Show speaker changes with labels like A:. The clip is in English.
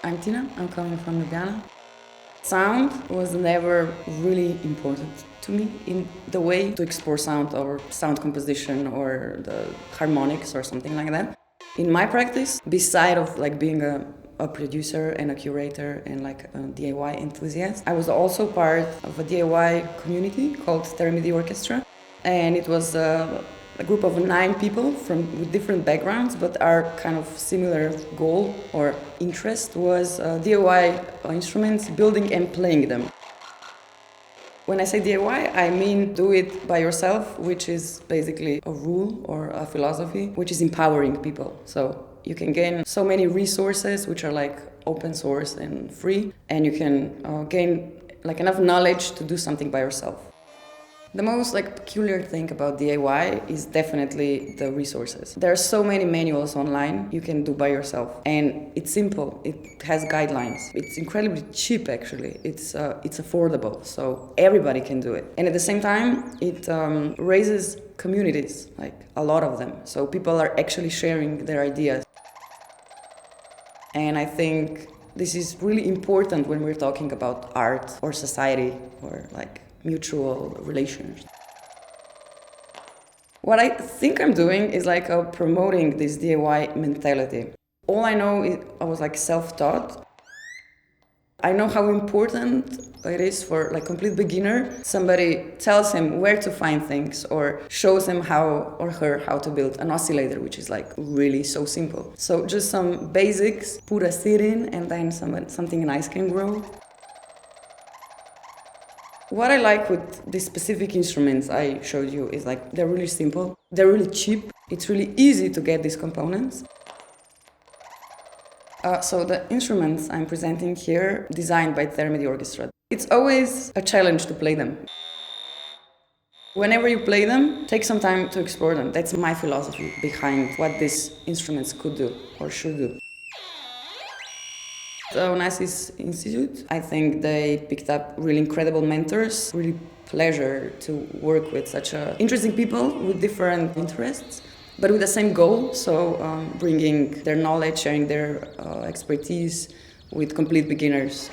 A: I'm Tina, I'm coming from Ljubljana. Sound was never really important to me in the way to explore sound or sound composition or the harmonics or something like that. In my practice, beside of being a producer and a curator and a DIY enthusiast, I was also part of a DIY community called Theramidi Orchestra, and it was a group of 9 people with different backgrounds, but our kind of similar goal or interest was DIY instruments, building and playing them. When I say DIY, I mean do it by yourself, which is basically a rule or a philosophy, which is empowering people. So you can gain so many resources, which are open source and free, and you can gain enough knowledge to do something by yourself. The most peculiar thing about DIY is definitely the resources. There are so many manuals online you can do by yourself, and it's simple. It has guidelines. It's incredibly cheap, actually. It's affordable, so everybody can do it. And at the same time, it raises communities, a lot of them. So people are actually sharing their ideas. And I think this is really important when we're talking about art or society or mutual relations. What I think I'm doing is promoting this DIY mentality. All I know is I was self-taught. I know how important it is for complete beginner. Somebody tells him where to find things or shows him how or her how to build an oscillator, which is really so simple. So just some basics, put a seed in, and then something nice can grow. What I like with these specific instruments I showed you is they're really simple, they're really cheap, it's really easy to get these components. So the instruments I'm presenting here, designed by Theramidi Orchestra, it's always a challenge to play them. Whenever you play them, take some time to explore them. That's my philosophy behind what these instruments could do or should do. The Onassis Institute, I think they picked up really incredible mentors. Really pleasure to work with such interesting people with different interests, but with the same goal, so bringing their knowledge, sharing their expertise with complete beginners.